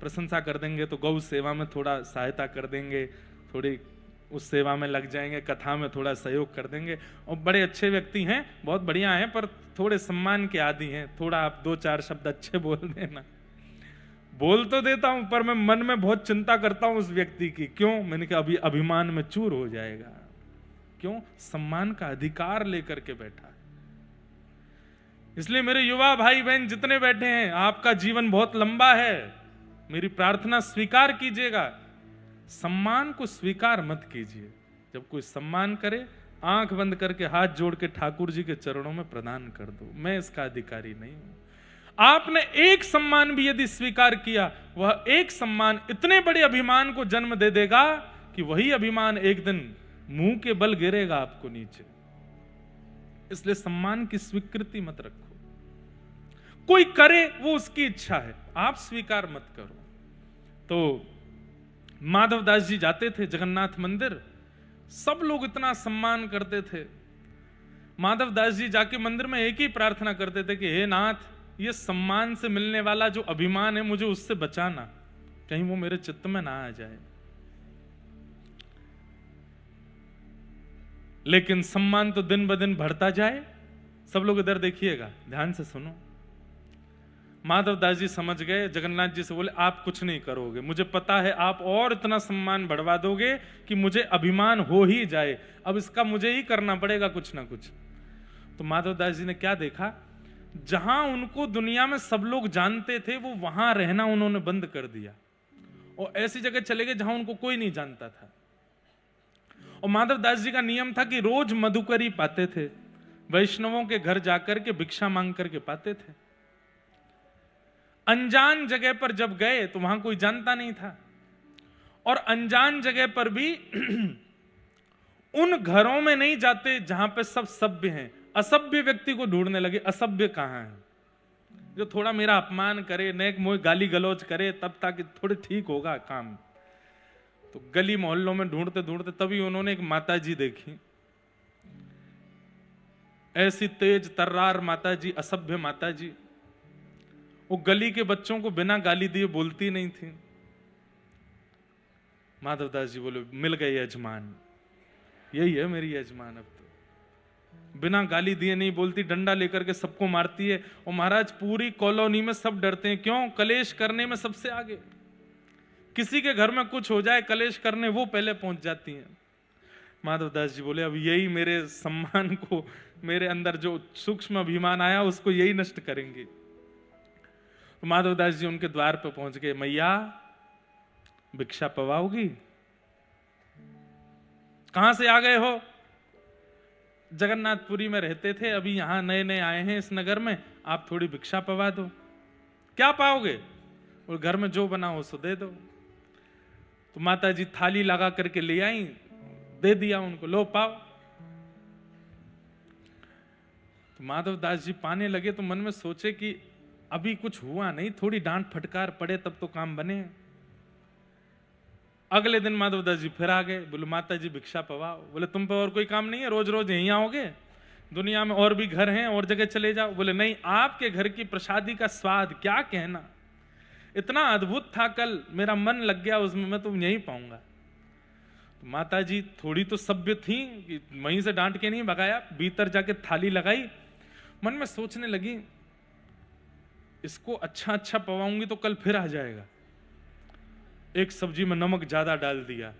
प्रशंसा कर देंगे तो गौ सेवा में थोड़ा सहायता कर देंगे, थोड़ी उस सेवा में लग जाएंगे, कथा में थोड़ा सहयोग कर देंगे। और बड़े अच्छे व्यक्ति हैं, बहुत बढ़िया हैं, पर थोड़े सम्मान के आदी हैं, थोड़ा आप 2-4 शब्द अच्छे बोल देना। बोल तो देता हूं पर मैं मन में बहुत चिंता करता हूं उस व्यक्ति की। क्यों? मैंने कहा अभी अभिमान में चूर हो जाएगा। क्यों? सम्मान का अधिकार लेकर के बैठा है। इसलिए मेरे युवा भाई बहन जितने बैठे हैं, आपका जीवन बहुत लंबा है, मेरी प्रार्थना स्वीकार कीजिएगा, सम्मान को स्वीकार मत कीजिए। जब कोई सम्मान करे, आंख बंद करके हाथ जोड़ के ठाकुर जी के चरणों में प्रदान कर दो, मैं इसका अधिकारी नहीं हूं। आपने एक सम्मान भी यदि स्वीकार किया, वह एक सम्मान इतने बड़े अभिमान को जन्म दे देगा कि वही अभिमान एक दिन मुंह के बल गिरेगा आपको नीचे। इसलिए सम्मान की स्वीकृति मत रखो। कोई करे वो उसकी इच्छा है, आप स्वीकार मत करो। तो माधवदास जी जाते थे जगन्नाथ मंदिर, सब लोग इतना सम्मान करते थे। माधवदास जी जाके मंदिर में एक ही प्रार्थना करते थे कि हे नाथ, ये सम्मान से मिलने वाला जो अभिमान है मुझे उससे बचाना, कहीं वो मेरे चित्त में ना आ जाए। लेकिन सम्मान तो दिन ब दिन बढ़ता जाए। सब लोग इधर देखिएगा, ध्यान से सुनो। माधवदास जी समझ गए, जगन्नाथ जी से बोले आप कुछ नहीं करोगे, मुझे पता है आप और इतना सम्मान बढ़वा दोगे कि मुझे अभिमान हो ही जाए, अब इसका मुझे ही करना पड़ेगा कुछ ना कुछ। तो माधवदास जी ने क्या देखा, जहां उनको दुनिया में सब लोग जानते थे वो वहां रहना उन्होंने बंद कर दिया और ऐसी जगह चले गए जहां उनको कोई नहीं जानता था। और माधवदास जी का नियम था कि रोज मधुकरी पाते थे, वैष्णवों के घर जाकर के भिक्षा मांग करके पाते थे। अनजान जगह पर जब गए तो वहां कोई जानता नहीं था, और अनजान जगह पर भी उन घरों में नहीं जाते जहां पे सब सभ्य हैं। असभ्य व्यक्ति को ढूंढने लगे, असभ्य कहां है, जो थोड़ा मेरा अपमान करे, नेक मोह गाली गलौज करे, तब ताकि थोड़े ठीक होगा काम। तो गली मोहल्लों में ढूंढते ढूंढते तभी उन्होंने एक माता जी देखी, ऐसी तेज तर्रार माता जी, असभ्य माता जी। वो गली के बच्चों को बिना गाली दिए बोलती नहीं थी। माधवदास जी बोले मिल गए यजमान, यही है मेरी यजमान। अब तो बिना गाली दिए नहीं बोलती, डंडा लेकर के सबको मारती है। और महाराज पूरी कॉलोनी में सब डरते हैं, क्यों? कलेश करने में सबसे आगे। किसी के घर में कुछ हो जाए कलेश करने वो पहले पहुंच जाती हैं। माधवदास जी बोले अब यही मेरे सम्मान को, मेरे अंदर जो सूक्ष्म अभिमान आया उसको यही नष्ट करेंगे। तो माधवदास जी उनके द्वार पर पहुंच गए, मैया भिक्षा पवाओगी? कहां से आ गए हो? जगन्नाथपुरी में रहते थे, अभी यहां नए नए आए हैं इस नगर में, आप थोड़ी भिक्षा पवा दो। क्या पाओगे? और घर में जो बना हो सो दे दो। तो माता जी थाली लगा करके ले आई, दे दिया उनको, लो पाओ। तो माधवदास जी पाने लगे तो मन में सोचे कि अभी कुछ हुआ नहीं, थोड़ी डांट फटकार पड़े तब तो काम बने। अगले दिन माधवदास जी फिर आ गए, बोले माता जी भिक्षा पवाओ। बोले तुम पे और कोई काम नहीं है, रोज रोज यहीं आओगे? दुनिया में और भी घर हैं, और जगह चले जाओ। बोले नहीं, आपके घर की प्रसादी का स्वाद क्या कहना, इतना अद्भुत था, कल मेरा मन लग गया उसमें, मैं तो यहीं पाऊंगा। तो माता जी थोड़ी तो सभ्य थी कि वहीं से डांट के नहीं भगाया, भीतर जाके थाली लगाई। मन में सोचने लगी इसको अच्छा अच्छा पवाऊंगी तो कल फिर आ जाएगा। एक सब्जी में नमक ज्यादा डाल दिया,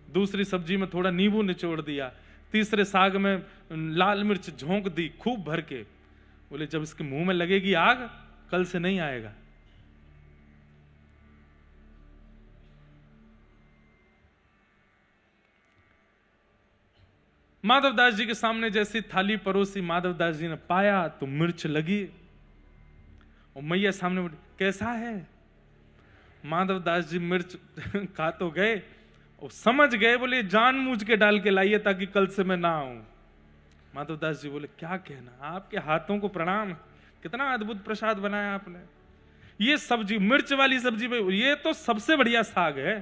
दूसरी सब्जी में थोड़ा नींबू निचोड़ दिया, तीसरे साग में लाल मिर्च झोंक दी खूब भर के। बोले जब इसके मुंह में लगेगी आग, कल से नहीं आएगा। माधवदास जी के सामने जैसी थाली परोसी, माधवदास जी ने पाया तो मिर्च लगी। और मैया सामने बोली कैसा है? माधवदास जी मिर्च खा तो गए और समझ गए, बोले जानबूझ के डाल के लाइए ताकि कल से मैं ना आऊं। माधवदास जी बोले क्या कहना, आपके हाथों को प्रणाम, कितना अद्भुत प्रसाद बनाया आपने। ये सब्जी, मिर्च वाली सब्जी, ये तो सबसे बढ़िया साग है।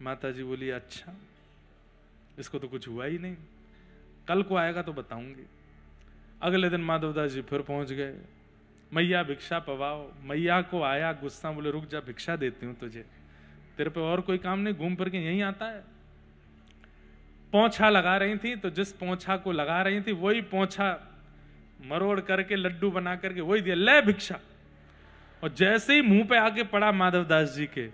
माता जी बोली अच्छा, इसको तो कुछ हुआ ही नहीं, कल को आएगा तो बताऊंगी। अगले दिन माधवदास जी फिर पहुंच गए, मैया भिक्षा पवाओ। मैया को आया गुस्सा, बोले रुक जा भिक्षा देती हूं तुझे, तेरे पे और कोई काम नहीं, घूम फिर के यहीं आता है। पोंछा लगा रही थी तो जिस पोंछा को लगा रही थी वही पोंछा मरोड़ करके लड्डू बना करके वही दिया, ले भिक्षा। और जैसे ही मुंह पे आके पड़ा माधवदास जी के,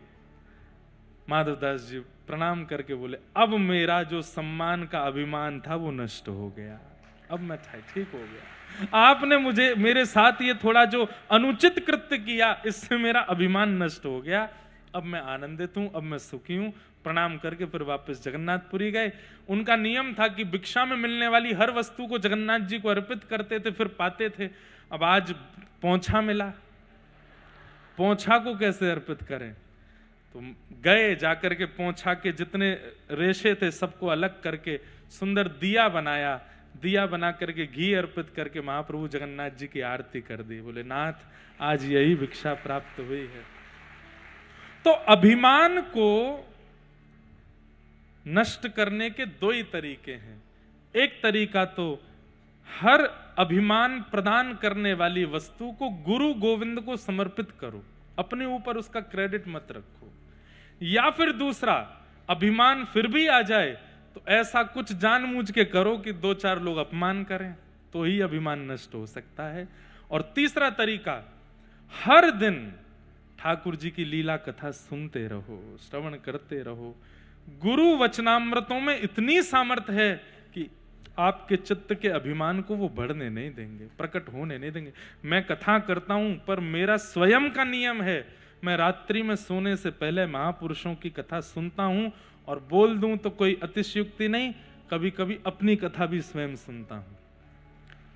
माधवदास जी प्रणाम करके बोले अब मेरा जो सम्मान का अभिमान था वो नष्ट हो गया, अब मैं ठीक हो गया। आपने मुझे मेरे साथ ये थोड़ा जो अनुचित कृत्य किया इससे मेरा अभिमान नष्ट हो गया, अब मैं आनंदित हूं, अब मैं सुखी हूं। प्रणाम करके फिर वापस जगन्नाथपुरी गए। उनका नियम था कि भिक्षा में मिलने वाली हर वस्तु को जगन्नाथ जी को अर्पित करते थे, फिर पाते थे। अब आज पोंछा मिला, पोंछा को कैसे अर्पित करें? तो गए जाकर के पोंछा के जितने रेशे थे सबको अलग करके सुंदर दिया बनाया, दिया बना करके घी अर्पित करके महाप्रभु जगन्नाथ जी की आरती कर दी। बोले नाथ आज यही भिक्षा प्राप्त हुई है। तो अभिमान को नष्ट करने के दो ही तरीके हैं। एक तरीका तो हर अभिमान प्रदान करने वाली वस्तु को गुरु गोविंद को समर्पित करो, अपने ऊपर उसका क्रेडिट मत रखो। या फिर दूसरा, अभिमान फिर भी आ जाए तो ऐसा कुछ जानबूझ के करो कि दो चार लोग अपमान करें, तो ही अभिमान नष्ट हो सकता है। और तीसरा तरीका, हर दिन ठाकुर जी की लीला कथा सुनते रहो, श्रवण करते रहो। गुरु वचनामृतों में इतनी सामर्थ्य है कि आपके चित्त के अभिमान को वो बढ़ने नहीं देंगे, प्रकट होने नहीं देंगे। मैं कथा करता हूं पर मेरा स्वयं का नियम है, मैं रात्रि में सोने से पहले महापुरुषों की कथा सुनता हूं और बोल दूं तो कोई अतिशयोक्ति नहीं, कभी कभी अपनी कथा भी स्वयं सुनता हूं,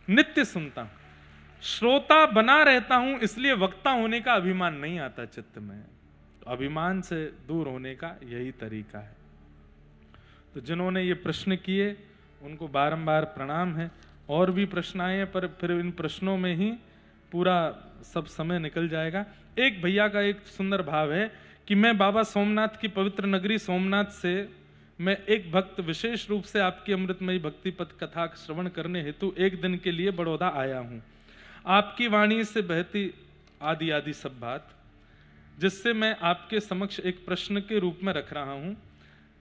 नित्य सुनता हूं। श्रोता बना रहता हूं, इसलिए वक्ता होने का अभिमान नहीं आता चित्त में। अभिमान से दूर होने का यही तरीका है। तो जिन्होंने ये प्रश्न किए उनको बारंबार प्रणाम है। और भी प्रश्न आए हैं पर फिर इन प्रश्नों में ही पूरा सब समय निकल जाएगा। एक भैया का एक सुंदर भाव है कि मैं बाबा सोमनाथ की पवित्र नगरी सोमनाथ से मैं एक भक्त विशेष रूप से आपकी अमृतमयी भक्ति पथ कथा श्रवण करने हेतु एक दिन के लिए बड़ौदा आया हूं। आपकी वाणी से बहती आदि आदि सब बात, जिससे मैं आपके समक्ष एक प्रश्न के रूप में रख रहा हूं।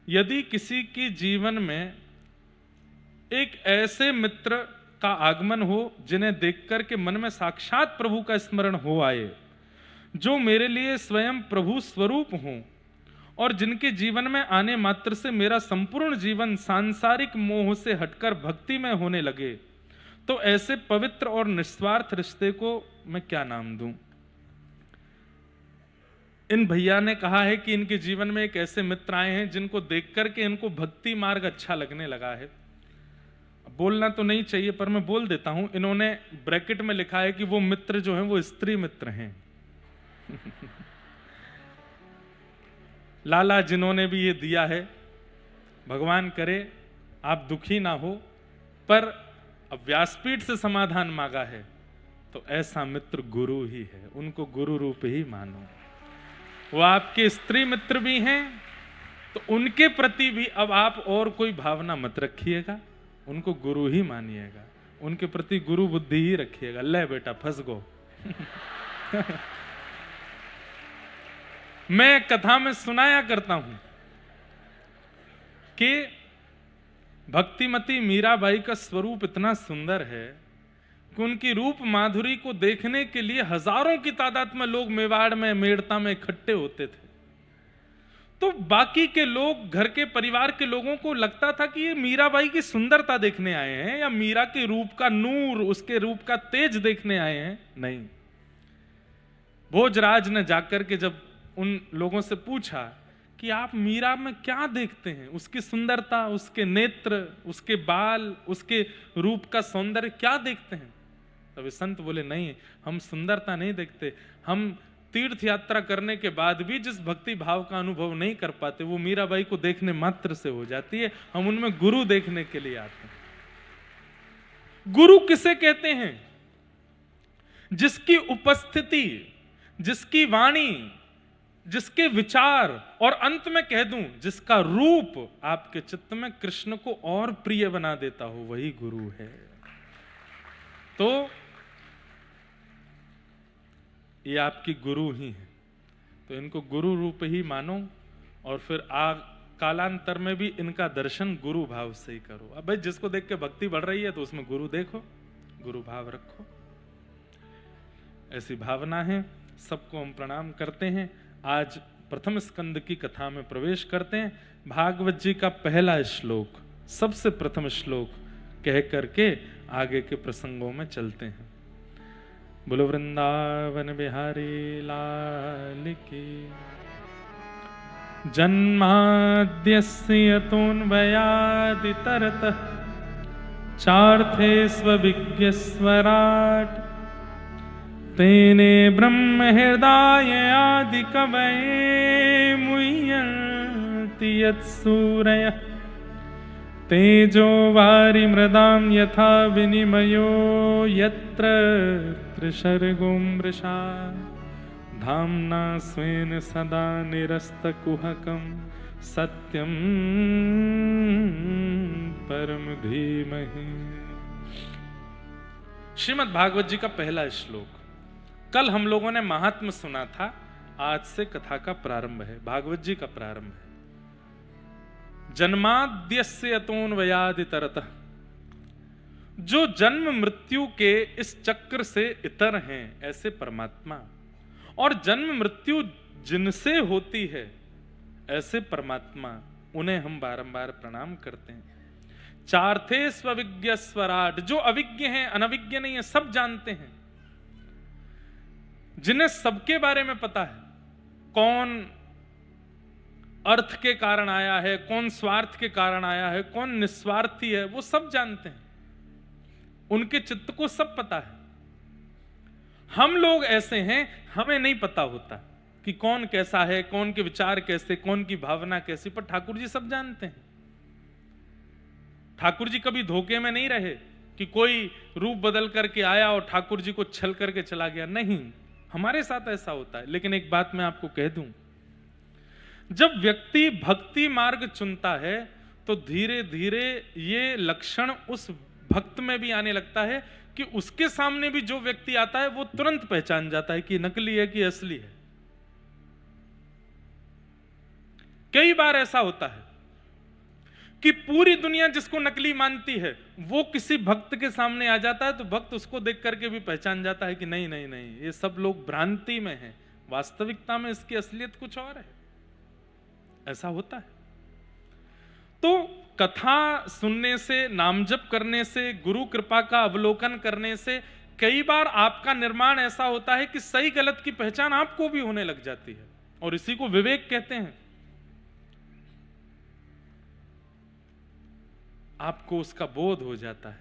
यदि किसी के जीवन में एक ऐसे मित्र का आगमन हो जिन्हें देखकर के मन में साक्षात प्रभु का स्मरण हो आए, जो मेरे लिए स्वयं प्रभु स्वरूप हों और जिनके जीवन में आने मात्र से मेरा संपूर्ण जीवन सांसारिक मोह से हटकर भक्ति में होने लगे, तो ऐसे पवित्र और निस्वार्थ रिश्ते को मैं क्या नाम दूं? इन भैया ने कहा है कि इनके जीवन में एक ऐसे मित्र आए हैं जिनको देख करके इनको भक्ति मार्ग अच्छा लगने लगा है। बोलना तो नहीं चाहिए पर मैं बोल देता हूं। इन्होंने ब्रैकेट में लिखा है कि वो मित्र जो हैं वो स्त्री मित्र हैं। लाला जिन्होंने भी ये दिया है, भगवान करे आप दुखी ना हो, पर अब व्यासपीठ से समाधान मांगा है तो ऐसा मित्र गुरु ही है, उनको गुरु रूप ही मानो। वो आपके स्त्री मित्र भी हैं तो उनके प्रति भी अब आप और कोई भावना मत रखिएगा, उनको गुरु ही मानिएगा, उनके प्रति गुरु बुद्धि ही रखिएगा। ले बेटा फंस गो। मैं कथा में सुनाया करता हूं कि भक्तिमती मीराबाई का स्वरूप इतना सुंदर है कि उनकी रूप माधुरी को देखने के लिए हजारों की तादाद में लोग मेवाड़ में मेड़ता में इकट्ठे होते थे। तो बाकी के लोग, घर के परिवार के लोगों को लगता था कि ये मीराबाई की सुंदरता देखने आए हैं या मीरा के रूप का नूर, उसके रूप का तेज देखने आए हैं। नहीं, भोजराज ने जाकर के जब उन लोगों से पूछा कि आप मीरा में क्या देखते हैं, उसकी सुंदरता, उसके नेत्र, उसके बाल, उसके रूप का सौंदर्य क्या देखते हैं, तब संत बोले नहीं, हम सुंदरता नहीं देखते, हम तीर्थ यात्रा करने के बाद भी जिस भक्ति भाव का अनुभव नहीं कर पाते वो मीराबाई को देखने मात्र से हो जाती है। हम उनमें गुरु देखने के लिए आते हैं। गुरु किसे कहते हैं? जिसकी उपस्थिति, जिसकी वाणी, जिसके विचार और अंत में कह दूं जिसका रूप आपके चित्त में कृष्ण को और प्रिय बना देता हो, वही गुरु है। तो ये आपकी गुरु ही है, तो इनको गुरु रूप ही मानो और फिर कालांतर में भी इनका दर्शन गुरु भाव से ही करो। अब भाई जिसको देख के भक्ति बढ़ रही है तो उसमें गुरु देखो, गुरु भाव रखो। ऐसी भावना है। सबको हम प्रणाम करते हैं। आज प्रथम स्कंद की कथा में प्रवेश करते हैं। भागवत जी का पहला श्लोक, सबसे प्रथम श्लोक कह करके आगे के प्रसंगों में चलते हैं। बोलो वृंदावन बिहारी लाल की। जन्माद्यस्य यतोऽन्वयादितरतः चार्थेष्वभिज्ञस्वराट् तेने ब्रह्म हृदय आदि कवये मुह्यन्ति यत्सूरयः तेजो वारि मृदां यथा विनिमयो यत्र त्रिसर्गो मृषा धाम्ना स्वेन सदा निरस्तकुहकं सत्यं परम धीमहि। श्रीमद् भागवत जी का पहला श्लोक। कल हम लोगों ने महात्म्य सुना था, आज से कथा का प्रारंभ है, भागवत जी का प्रारंभ है। जन्माद्यस्य यतोऽन्वयादितरतः, जो जन्म मृत्यु के इस चक्र से इतर हैं ऐसे परमात्मा, और जन्म मृत्यु जिनसे होती है ऐसे परमात्मा, उन्हें हम बारंबार प्रणाम करते हैं। चार्थे स्वविज्ञ स्वराट, जो अविज्ञ हैं, अनविज्ञ नहीं है, सब जानते हैं, जिन्हें सबके बारे में पता है, कौन अर्थ के कारण आया है, कौन स्वार्थ के कारण आया है, कौन निस्वार्थी है, वो सब जानते हैं। उनके चित्त को सब पता है। हम लोग ऐसे हैं, हमें नहीं पता होता कि कौन कैसा है, कौन के विचार कैसे, कौन की भावना कैसी, पर ठाकुर जी सब जानते हैं। ठाकुर जी कभी धोखे में नहीं रहे कि कोई रूप बदल करके आया और ठाकुर जी को छल करके चला गया। नहीं, हमारे साथ ऐसा होता है। लेकिन एक बात मैं आपको कह दूं, जब व्यक्ति भक्ति मार्ग चुनता है तो धीरे धीरे ये लक्षण उस भक्त में भी आने लगता है कि उसके सामने भी जो व्यक्ति आता है वो तुरंत पहचान जाता है कि नकली है कि असली है। कई बार ऐसा होता है कि पूरी दुनिया जिसको नकली मानती है वो किसी भक्त के सामने आ जाता है तो भक्त उसको देख करके भी पहचान जाता है कि नहीं नहीं नहीं, ये सब लोग भ्रांति में हैं, वास्तविकता में इसकी असलियत कुछ और है। ऐसा होता है। तो कथा सुनने से, नाम जप करने से, गुरु कृपा का अवलोकन करने से कई बार आपका निर्माण ऐसा होता है कि सही गलत की पहचान आपको भी होने लग जाती है, और इसी को विवेक कहते हैं। आपको उसका बोध हो जाता है।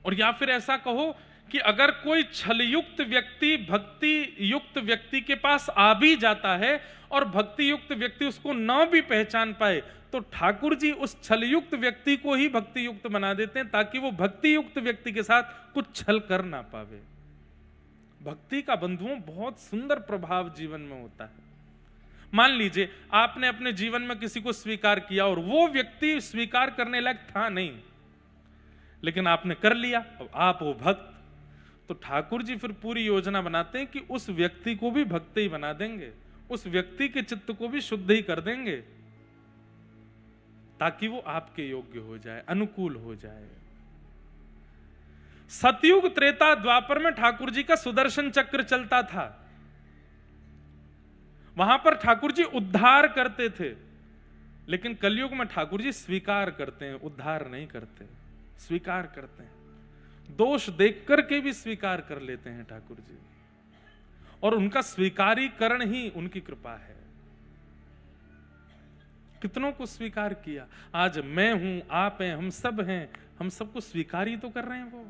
और या फिर ऐसा कहो कि अगर कोई छलयुक्त व्यक्ति भक्ति युक्त व्यक्ति के पास आ भी जाता है और भक्ति युक्त व्यक्ति उसको न भी पहचान पाए, तो ठाकुर जी उस छलयुक्त व्यक्ति को ही भक्ति युक्त बना देते हैं ताकि वो भक्ति युक्त व्यक्ति के साथ कुछ छल कर ना पावे। भक्ति का बंधुओं बहुत सुंदर प्रभाव जीवन में होता है। मान लीजिए आपने अपने जीवन में किसी को स्वीकार किया और वो व्यक्ति स्वीकार करने लायक था नहीं, लेकिन आपने कर लिया, अब आप हो भक्त, तो ठाकुर जी फिर पूरी योजना बनाते हैं कि उस व्यक्ति को भी भक्त ही बना देंगे, उस व्यक्ति के चित्त को भी शुद्ध ही कर देंगे ताकि वो आपके योग्य हो जाए, अनुकूल हो जाए। सतयुग त्रेता द्वापर में ठाकुर जी का सुदर्शन चक्र चलता था। वहां पर ठाकुर जी उद्धार करते थे, लेकिन कलयुग में ठाकुर जी स्वीकार करते हैं, उद्धार नहीं करते, स्वीकार करते हैं। दोष देख करके भी स्वीकार कर लेते हैं ठाकुर जी, और उनका स्वीकारीकरण ही उनकी कृपा है। कितनों को स्वीकार किया। आज मैं हूं, आप हैं, हम सब हैं, हम सबको स्वीकार ही तो कर रहे हैं वो,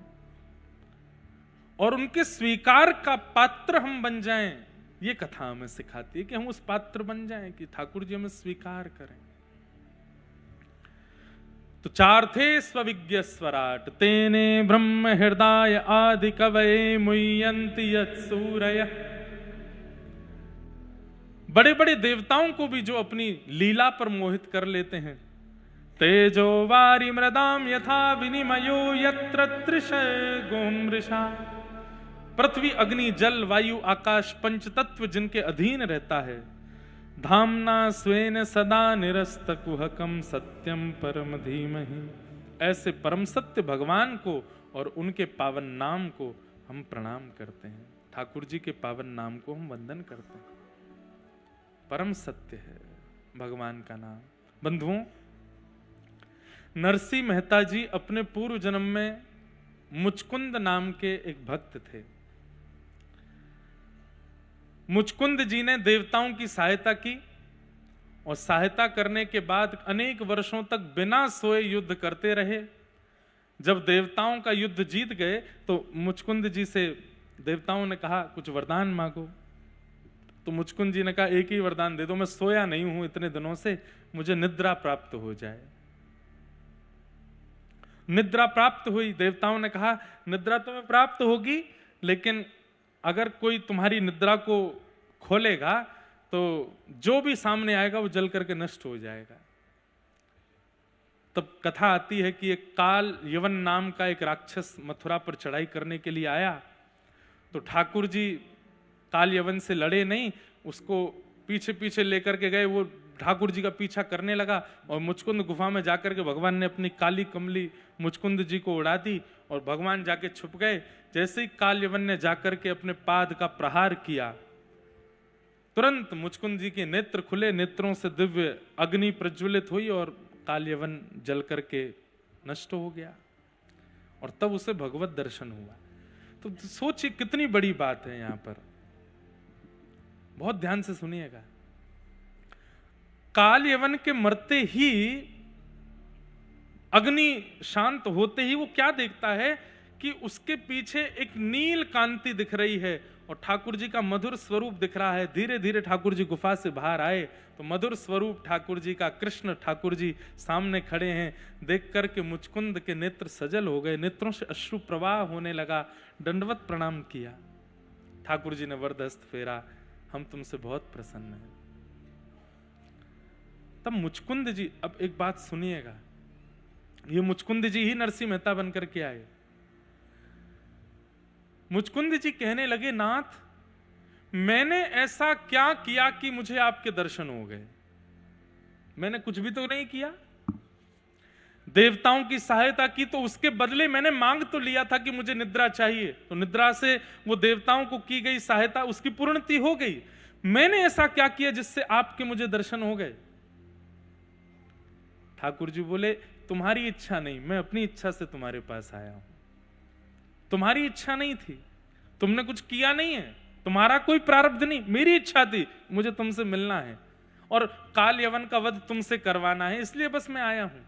और उनके स्वीकार का पात्र हम बन जाएं, ये कथा हमें सिखाती है कि हम उस पात्र बन जाएं कि ठाकुर जी हमें स्वीकार करें। तो चार्थे स्वविज्ञ स्वराट तेने ब्रह्म हृदय आदि कवये मुह्यन्ति यत्सूरयः। बड़े बड़े देवताओं को भी जो अपनी लीला पर मोहित कर लेते हैं, तेजो वारी मृदाम यथा विनिमयो यत्र तृषगो मृषा। पृथ्वी अग्नि जल वायु आकाश पंच तत्व जिनके अधीन रहता है, धामना स्वेन सदा निरस्तकुहकम सत्यम परम धीमहि। ऐसे परम सत्य भगवान को और उनके पावन नाम को हम प्रणाम करते हैं। ठाकुर जी के पावन नाम को हम वंदन करते हैं। परम सत्य है भगवान का नाम। बंधुओं, नरसिंह मेहता जी अपने पूर्व जन्म में मुचकुंद नाम के एक भक्त थे। मुचकुंद जी ने देवताओं की सहायता की और सहायता करने के बाद अनेक वर्षों तक बिना सोए युद्ध करते रहे। जब देवताओं का युद्ध जीत गए तो मुचकुंद जी से देवताओं ने कहा कुछ वरदान मांगो। तो मुचकुंद जी ने कहा एक ही वरदान दे दो, मैं सोया नहीं हूं इतने दिनों से, मुझे निद्रा प्राप्त हो जाए। निद्रा प्राप्त हुई। देवताओं ने कहा निद्रा तुम्हें प्राप्त होगी, लेकिन अगर कोई तुम्हारी निद्रा को खोलेगा तो जो भी सामने आएगा वो जल करके नष्ट हो जाएगा। तब कथा आती है कि एक काल यवन नाम का एक राक्षस मथुरा पर चढ़ाई करने के लिए आया। तो ठाकुर जी काल यवन से लड़े नहीं, उसको पीछे पीछे लेकर के गए। वो ठाकुर जी का पीछा करने लगा और मुचकुंद गुफा में जाकर के भगवान ने अपनी काली कमली मुचकुंद जी को उड़ा दी और भगवान जाके छुप गए। जैसे ही काल यवन ने जाकर के अपने पाद का प्रहार किया, तुरंत मुचकुंद जी के नेत्र खुले, नेत्रों से दिव्य अग्नि प्रज्वलित हुई और काल यवन जल करके नष्ट हो गया। और तब उसे भगवत दर्शन हुआ। तो सोचिए कितनी बड़ी बात है यहां पर, बहुत ध्यान से सुनिएगा। काल यवन के मरते ही, अग्नि शांत होते ही वो क्या देखता है कि उसके पीछे एक नील कांति दिख रही है और ठाकुर जी का मधुर स्वरूप दिख रहा है। धीरे धीरे ठाकुर जी गुफा से बाहर आए तो मधुर स्वरूप ठाकुर जी का, कृष्ण ठाकुर जी सामने खड़े हैं। देख करके मुचकुंद के नेत्र सजल हो गए, नेत्रों से अश्रु प्रवाह होने लगा। दंडवत प्रणाम किया। ठाकुर जी ने वरदहस्त फेरा, हम तुमसे बहुत प्रसन्न हैं। तब मुचकुंद जी, अब एक बात सुनिएगा, ये मुचकुंद जी ही नरसिंह मेहता बनकर के आए। मुचकुंद जी कहने लगे, नाथ मैंने ऐसा क्या किया कि मुझे आपके दर्शन हो गए? मैंने कुछ भी तो नहीं किया। देवताओं की सहायता की तो उसके बदले मैंने मांग तो लिया था कि मुझे निद्रा चाहिए, तो निद्रा से वो देवताओं को की गई सहायता उसकी पूर्णति हो गई। मैंने ऐसा क्या किया जिससे आपके मुझे दर्शन हो गए? ठाकुर जी बोले, तुम्हारी इच्छा नहीं, मैं अपनी इच्छा से तुम्हारे पास आया हूं। तुम्हारी इच्छा नहीं थी, तुमने कुछ किया नहीं है, तुम्हारा कोई प्रारब्ध नहीं, मेरी इच्छा थी, मुझे तुमसे मिलना है और काल यवन का वध तुमसे करवाना है, इसलिए बस मैं आया हूं।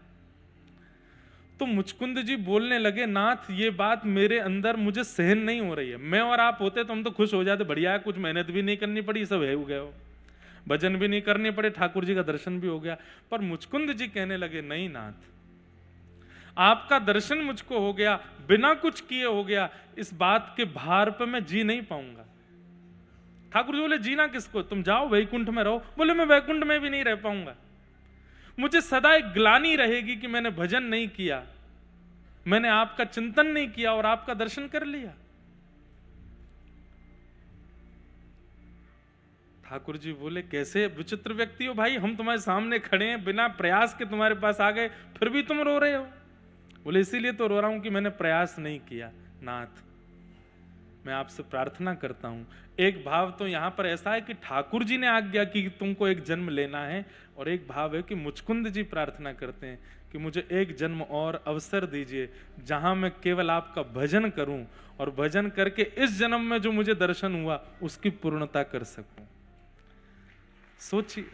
तो मुचकुंद जी बोलने लगे, नाथ ये बात मेरे अंदर मुझे सहन नहीं हो रही है। मैं और आप होते तो हम तो खुश हो जाते, बढ़िया है, कुछ मेहनत भी नहीं करनी पड़ी, सब है गए हो, भजन भी नहीं करने पड़े, ठाकुर जी का दर्शन भी हो गया। पर मुचकुंद जी कहने लगे, नहीं नाथ, आपका दर्शन मुझको हो गया, बिना कुछ किए हो गया, इस बात के भार पे मैं जी नहीं पाऊंगा। ठाकुर जी बोले, जीना किसको, तुम जाओ वैकुंठ में रहो। बोले, मैं वैकुंठ में भी नहीं रह पाऊंगा, मुझे सदा एक ग्लानि रहेगी कि मैंने भजन नहीं किया, मैंने आपका चिंतन नहीं किया और आपका दर्शन कर लिया। ठाकुर जी बोले, कैसे विचित्र व्यक्ति हो भाई, हम तुम्हारे सामने खड़े हैं, बिना प्रयास के तुम्हारे पास आ गए, फिर भी तुम रो रहे हो। बोले, इसीलिए तो रो रहा हूं कि मैंने प्रयास नहीं किया। नाथ मैं आपसे प्रार्थना करता हूं, एक भाव तो यहां पर ऐसा है कि ठाकुर जी ने आज्ञा की कि तुमको एक जन्म लेना है, और एक भाव है कि मुचकुंद जी प्रार्थना करते हैं कि मुझे एक जन्म और अवसर दीजिए जहां मैं केवल आपका भजन करूं और भजन करके इस जन्म में जो मुझे दर्शन हुआ उसकी पूर्णता कर सकूं। सोचिए,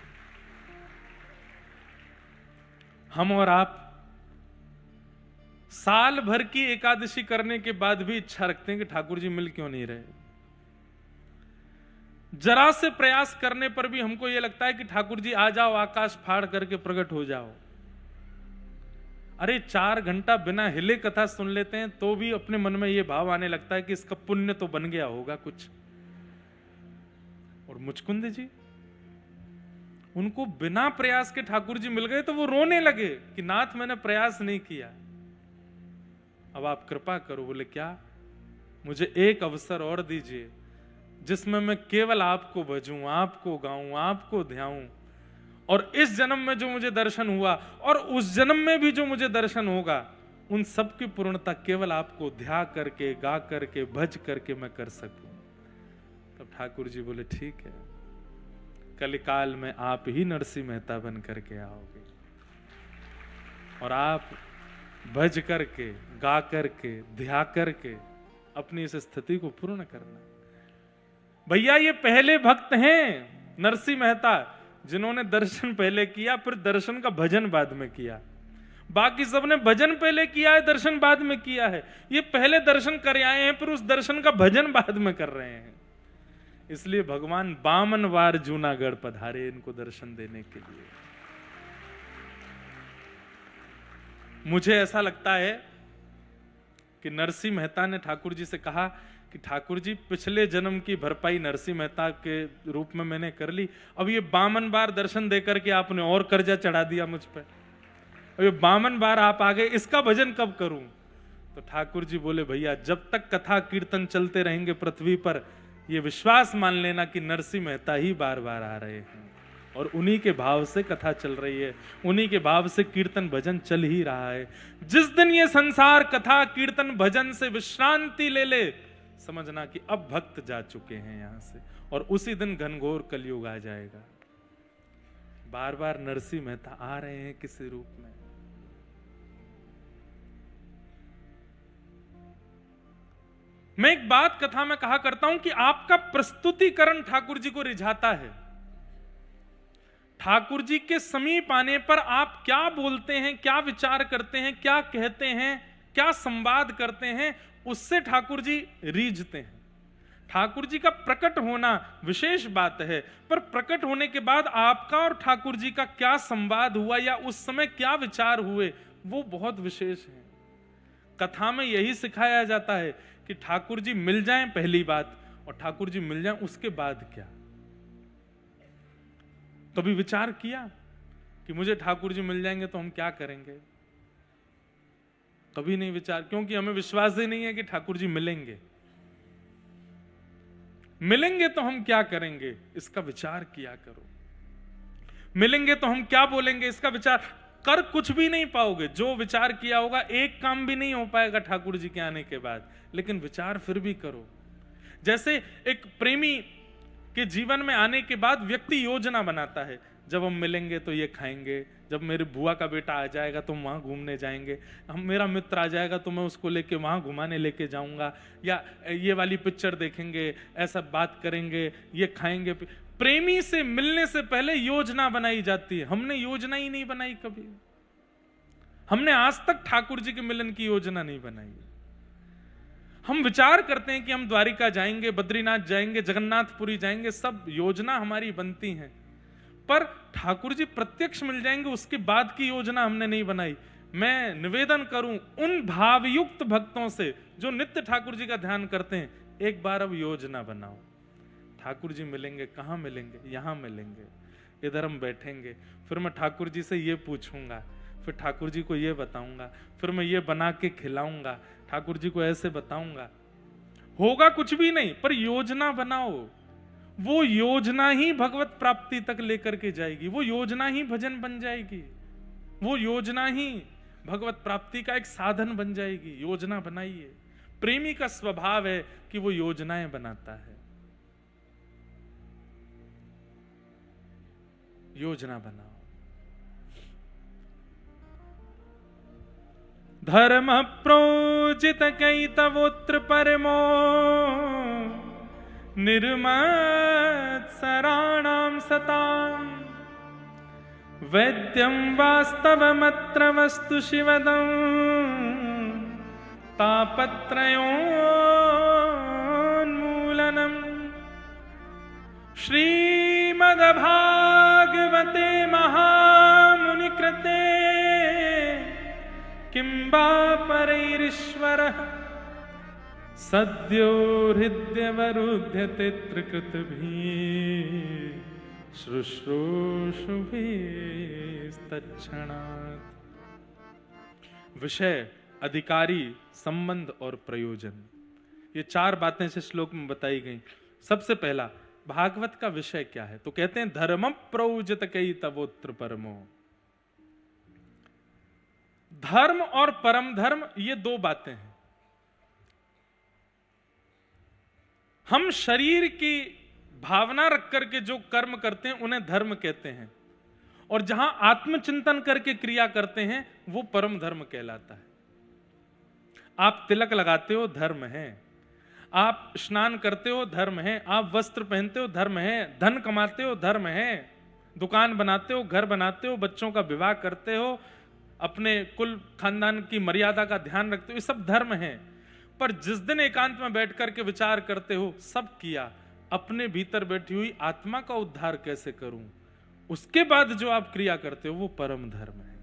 हम और आप साल भर की एकादशी करने के बाद भी इच्छा रखते हैं कि ठाकुर जी मिल क्यों नहीं रहे। जरा से प्रयास करने पर भी हमको यह लगता है कि ठाकुर जी आ जाओ, आकाश फाड़ करके प्रकट हो जाओ। अरे 4 घंटा बिना हिले कथा सुन लेते हैं तो भी अपने मन में यह भाव आने लगता है कि इसका पुण्य तो बन गया होगा कुछ। और मुचकुंद जी उनको बिना प्रयास के ठाकुर जी मिल गए तो वो रोने लगे कि नाथ मैंने प्रयास नहीं किया, अब आप कृपा करो। बोले क्या? मुझे एक अवसर और दीजिए जिसमें मैं केवल आपको भजूं, आपको गाऊं, आपको ध्याऊं, और इस जन्म में जो मुझे दर्शन हुआ और उस जन्म में भी जो मुझे दर्शन होगा, उन सब की पूर्णता केवल आपको ध्या करके, गा करके, भज करके मैं कर सकूं। तब ठाकुर जी बोले ठीक है, कलिकाल में आप ही नरसिंह मेहता बन करके आओगे और आप भज करके, गा करके, ध्या करके अपनी इस स्थिति को पूर्ण करना। भैया ये पहले भक्त हैं नरसिंह मेहता, जिन्होंने दर्शन पहले किया, फिर दर्शन का भजन बाद में किया। बाकी सबने भजन पहले किया है, दर्शन बाद में किया है। ये पहले दर्शन कर आए हैं, फिर उस दर्शन का भजन बाद में कर रहे हैं। इसलिए भगवान 52 बार जूनागढ़ पधारे इनको दर्शन देने के लिए। मुझे ऐसा लगता है कि नरसिंह मेहता ने ठाकुर जी से कहा कि ठाकुर जी पिछले जन्म की भरपाई नरसिंह मेहता के रूप में मैंने कर ली, अब ये 52 बार दर्शन देकर के आपने और कर्जा चढ़ा दिया मुझ पर, अब ये 52 बार आप आ गए, इसका भजन कब करूं? तो ठाकुर जी बोले भैया जब तक कथा कीर्तन चलते रहेंगे पृथ्वी पर, ये विश्वास मान लेना कि नरसिंह मेहता ही बार बार आ रहे हैं और उन्हीं के भाव से कथा चल रही है, उन्हीं के भाव से कीर्तन भजन चल ही रहा है। जिस दिन ये संसार कथा कीर्तन भजन से विश्रांति ले ले, समझना कि अब भक्त जा चुके हैं यहां से, और उसी दिन घनघोर कलयुग आ जाएगा। बार बार नरसिंह मेहता आ रहे हैं किसी रूप में। मैं एक बात कथा में कहा करता हूं कि आपका प्रस्तुतिकरण ठाकुर जी को रिझाता है। ठाकुर जी के समीप आने पर आप क्या बोलते हैं, क्या विचार करते हैं, क्या कहते हैं, क्या संवाद करते हैं, उससे ठाकुर जी रीझते हैं। ठाकुर जी का प्रकट होना विशेष बात है, पर प्रकट होने के बाद आपका और ठाकुर जी का क्या संवाद हुआ या उस समय क्या विचार हुए, वो बहुत विशेष है। कथा में यही सिखाया जाता है कि ठाकुर जी मिल जाएं पहली बात, और ठाकुर जी मिल जाएं उसके बाद क्या। कभी विचार किया कि मुझे ठाकुर जी मिल जाएंगे तो हम क्या करेंगे? कभी नहीं विचार, क्योंकि हमें विश्वास ही नहीं है कि ठाकुर जी मिलेंगे। मिलेंगे तो हम क्या करेंगे, इसका विचार किया करो। मिलेंगे तो हम क्या बोलेंगे, इसका विचार कर कुछ भी नहीं पाओगे। जो विचार किया होगा एक काम भी नहीं हो पाएगा ठाकुर जी के आने के बाद, लेकिन विचार फिर भी करो। जैसे एक प्रेमी के जीवन में आने के बाद व्यक्ति योजना बनाता है, जब हम मिलेंगे तो ये खाएंगे, जब मेरे बुआ का बेटा आ जाएगा तो वहां घूमने जाएंगे, हम मेरा मित्र आ जाएगा तो मैं उसको लेके वहां घुमाने लेके जाऊंगा, या ये वाली पिक्चर देखेंगे, ऐसा बात करेंगे, ये खाएंगे। प्रेमी से मिलने से पहले योजना बनाई जाती है। हमने योजना ही नहीं बनाई कभी। हमने आज तक ठाकुर जी के मिलन की योजना नहीं बनाई। हम विचार करते हैं कि हम द्वारिका जाएंगे, बद्रीनाथ जाएंगे, जगन्नाथपुरी जाएंगे, सब योजना हमारी बनती हैं, पर ठाकुर जी प्रत्यक्ष मिल जाएंगे उसके बाद की योजना हमने नहीं बनाई। मैं निवेदन करूं उन भावयुक्त भक्तों से जो नित्य ठाकुर जी का ध्यान करते हैं, एक बार अब योजना बनाओ। ठाकुर जी मिलेंगे, कहां मिलेंगे? यहां मिलेंगे, इधर हम बैठेंगे, फिर मैं ठाकुर जी से ये पूछूंगा, फिर ठाकुर जी को ये बताऊंगा, फिर मैं ये बना के खिलाऊंगा, ठाकुर जी को ऐसे बताऊंगा। होगा कुछ भी नहीं, पर योजना बनाओ। वो योजना ही भगवत प्राप्ति तक लेकर के जाएगी, वो योजना ही भजन बन जाएगी, वो योजना ही भगवत प्राप्ति का एक साधन बन जाएगी। योजना बनाइए। प्रेमी का स्वभाव है कि वो योजनाएं बनाता है। योजना बनाओ। धर्म प्रोजित कई तवोत्र परमो निर्मत्सराणां सताम् वैद्यं वास्तवमत्र वस्तु शिवदं तापत्रयोन्मूलनम् श्रीमद्भागवते महामुनिकृते किं वा परैरीश्वरः सद्यो हृद्यवरुध्यते त्रिकृतभिः शुश्रूषुभिस्तत्क्षणात्। विषय, अधिकारी, संबंध और प्रयोजन, ये 4 बातें इस श्लोक में बताई गई। सबसे पहला, भागवत का विषय क्या है? तो कहते हैं धर्म प्रौजत कई तवोत्र परमो। धर्म और परम धर्म ये 2 बातें हैं। हम शरीर की भावना रख करके जो कर्म करते हैं उन्हें धर्म कहते हैं, और जहां आत्मचिंतन करके क्रिया करते हैं वो परम धर्म कहलाता है। आप तिलक लगाते हो, धर्म है। आप स्नान करते हो, धर्म है। आप वस्त्र पहनते हो, धर्म है। धन कमाते हो, धर्म है। दुकान बनाते हो, घर बनाते हो, बच्चों का विवाह करते हो, अपने कुल खानदान की मर्यादा का ध्यान रखते हो, ये सब धर्म है। पर जिस दिन एकांत में बैठ करके विचार करते हो, सब किया, अपने भीतर बैठी हुई आत्मा का उद्धार कैसे करूं, उसके बाद जो आप क्रिया करते हो वो परम धर्म है।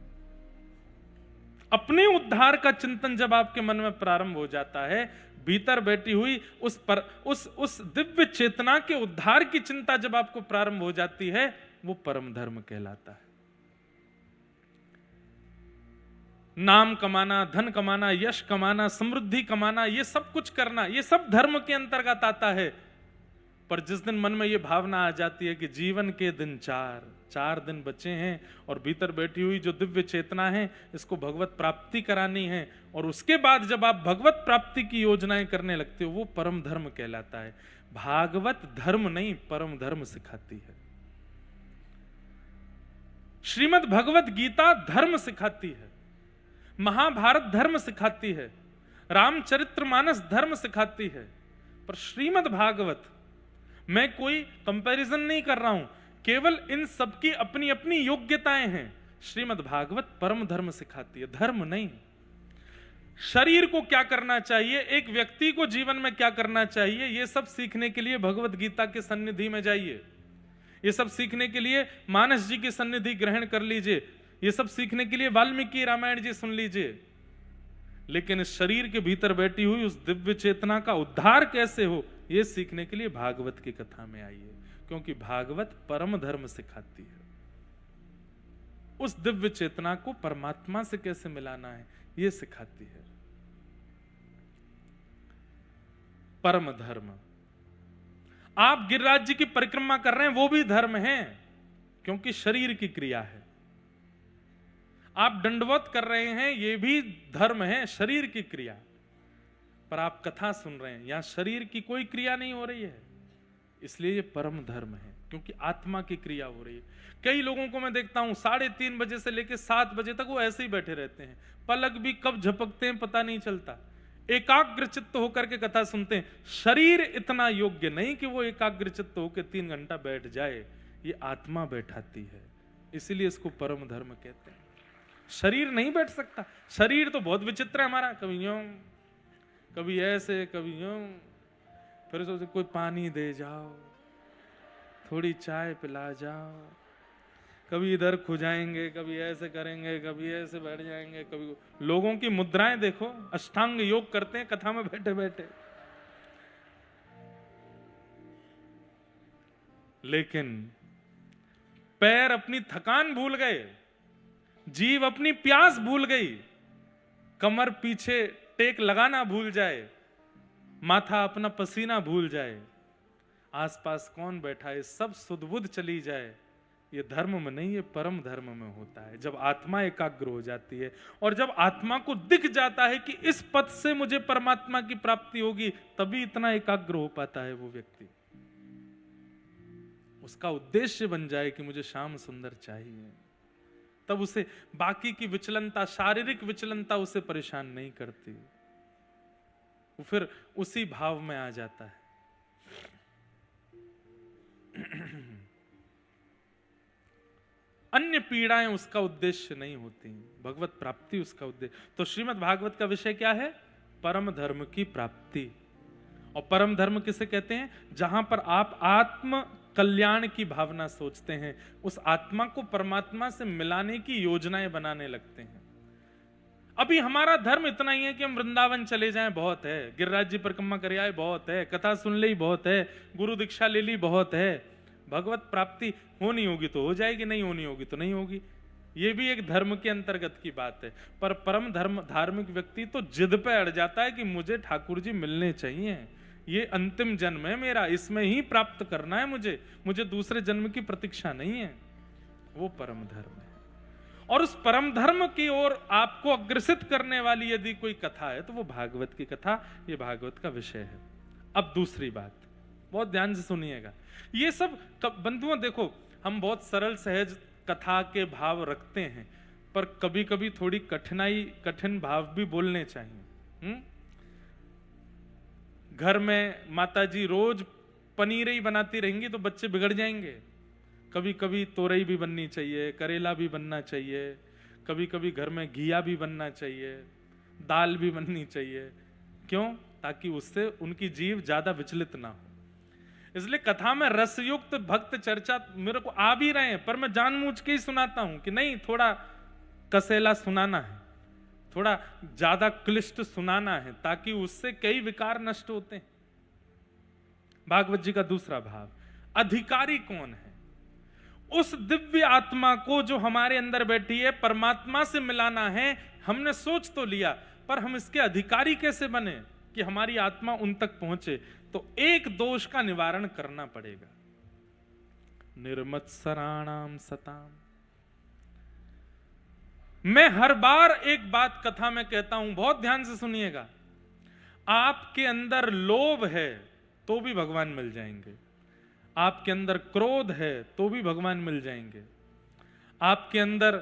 अपने उद्धार का चिंतन जब आपके मन में प्रारंभ हो जाता है, भीतर बैठी हुई उस दिव्य चेतना के उद्धार की चिंता जब आपको प्रारंभ हो जाती है, वो परम धर्म कहलाता है। नाम कमाना, धन कमाना, यश कमाना, समृद्धि कमाना, ये सब कुछ करना, ये सब धर्म के अंतर्गत आता है। पर जिस दिन मन में ये भावना आ जाती है कि जीवन के दिन 4 दिन बचे हैं और भीतर बैठी हुई जो दिव्य चेतना है इसको भगवत प्राप्ति करानी है, और उसके बाद जब आप भगवत प्राप्ति की योजनाएं करने लगते हो, वो परम धर्म कहलाता है। भागवत धर्म नहीं, परम धर्म सिखाती है। श्रीमद् भगवत गीता धर्म सिखाती है, महाभारत धर्म सिखाती है, रामचरितमानस धर्म सिखाती है। पर श्रीमद् भागवत, मैं कोई कंपैरिजन नहीं कर रहा हूं, केवल इन सबकी अपनी अपनी योग्यताएं हैं। श्रीमद् भागवत परम धर्म सिखाती है, धर्म नहीं। शरीर को क्या करना चाहिए, एक व्यक्ति को जीवन में क्या करना चाहिए, यह सब सीखने के लिए भगवत गीता के सन्निधि में जाइए। ये सब सीखने के लिए मानस जी की सन्निधि ग्रहण कर लीजिए। ये सब सीखने के लिए वाल्मीकि रामायण जी सुन लीजिए। लेकिन इस शरीर के भीतर बैठी हुई उस दिव्य चेतना का उद्धार कैसे हो, ये सीखने के लिए भागवत की कथा में आइए, क्योंकि भागवत परम धर्म सिखाती है। उस दिव्य चेतना को परमात्मा से कैसे मिलाना है, ये सिखाती है परम धर्म। आप गिरिराज जी की परिक्रमा कर रहे हैं, वो भी धर्म है, क्योंकि शरीर की क्रिया है। आप दंडवत कर रहे हैं, ये भी धर्म है, शरीर की क्रिया। पर आप कथा सुन रहे हैं, यहां शरीर की कोई क्रिया नहीं हो रही है, इसलिए ये परम धर्म है, क्योंकि आत्मा की क्रिया हो रही है। कई लोगों को मैं देखता हूं 3:30 बजे से लेकर 7 बजे तक वो ऐसे ही बैठे रहते हैं, पलक भी कब झपकते हैं पता नहीं चलता। एकाग्र चित्त होकर के कथा सुनते हैं। शरीर इतना योग्य नहीं कि वो एकाग्र चित्त होकर 3 घंटा बैठ जाए, ये आत्मा बैठाती है, इसीलिए इसको परम धर्म कहते हैं। शरीर नहीं बैठ सकता। शरीर तो बहुत विचित्र है हमारा, कभी यूं, कभी ऐसे, कभी यूं, फिर सोचते कोई पानी दे जाओ, थोड़ी चाय पिला जाओ, कभी इधर खुजाएंगे, कभी ऐसे करेंगे, कभी ऐसे बैठ जाएंगे, कभी लोगों की मुद्राएं देखो, अष्टांग योग करते हैं कथा में बैठे बैठे। लेकिन पैर अपनी थकान भूल गए, जीव अपनी प्यास भूल गई, कमर पीछे टेक लगाना भूल जाए, माथा अपना पसीना भूल जाए, आसपास कौन बैठा है सब सुध-बुध चली जाए, ये धर्म में नहीं, ये परम धर्म में होता है। जब आत्मा एकाग्र हो जाती है और जब आत्मा को दिख जाता है कि इस पथ से मुझे परमात्मा की प्राप्ति होगी, तभी इतना एकाग्र हो पाता है वो व्यक्ति। उसका उद्देश्य बन जाए कि मुझे श्याम सुंदर चाहिए, तब उसे बाकी की विचलनता, शारीरिक विचलनता उसे परेशान नहीं करती, वो फिर उसी भाव में आ जाता है। अन्य पीड़ाएं उसका उद्देश्य नहीं होती, भगवत प्राप्ति उसका उद्देश्य। तो श्रीमद् भागवत का विषय क्या है? परम धर्म की प्राप्ति। और परम धर्म किसे कहते हैं? जहां पर आप आत्म कल्याण की भावना सोचते हैं, उस आत्मा को परमात्मा से मिलाने की योजनाएं बनाने लगते हैं। अभी हमारा धर्म इतना ही है कि हम वृंदावन चले जाएं, बहुत है, गिरिराज जी परिक्रमा कर आए, बहुत है, कथा सुन ली, बहुत है, गुरु दीक्षा ले ली, बहुत है। भगवत प्राप्ति होनी होगी तो हो जाएगी, नहीं होनी होगी तो नहीं होगी। ये भी एक धर्म के अंतर्गत की बात है। पर परम धार्मिक व्यक्ति तो जिद पे अड़ जाता है कि मुझे ठाकुर जी मिलने चाहिए, ये अंतिम जन्म है मेरा, इसमें ही प्राप्त करना है मुझे दूसरे जन्म की प्रतीक्षा नहीं है। वो परम धर्म है। और उस परम धर्म की ओर आपको अग्रसित करने वाली यदि कोई कथा है तो वो भागवत की कथा, ये भागवत का विषय है। अब दूसरी बात, बहुत ध्यान से सुनिएगा। ये सब बंधुओं देखो, हम बहुत सरल सहज कथा के भाव रखते हैं, पर कभी कभी थोड़ी कठिन भाव भी बोलने चाहिए। घर में माताजी रोज पनीर ही बनाती रहेंगी तो बच्चे बिगड़ जाएंगे। कभी कभी तोरई भी बननी चाहिए, करेला भी बनना चाहिए, कभी कभी घर में घिया भी बनना चाहिए, दाल भी बननी चाहिए। क्यों? ताकि उससे उनकी जीव ज्यादा विचलित ना हो। इसलिए कथा में रसयुक्त भक्त चर्चा मेरे को आ भी रहे हैं, पर मैं जानबूझ के ही सुनाता हूं कि नहीं, थोड़ा कसेला सुनाना है, थोड़ा ज्यादा क्लिष्ट सुनाना है, ताकि उससे कई विकार नष्ट होते हैं। भागवत जी का दूसरा भाव, अधिकारी कौन है? उस दिव्य आत्मा को जो हमारे अंदर बैठी है, परमात्मा से मिलाना है। हमने सोच तो लिया, पर हम इसके अधिकारी कैसे बने कि हमारी आत्मा उन तक पहुंचे? तो एक दोष का निवारण करना पड़ेगा, निर्मत्सराणाम सताम। मैं हर बार एक बात कथा में कहता हूं, बहुत ध्यान से सुनिएगा। आपके अंदर लोभ है तो भी भगवान मिल जाएंगे, आपके अंदर क्रोध है तो भी भगवान मिल जाएंगे, आपके अंदर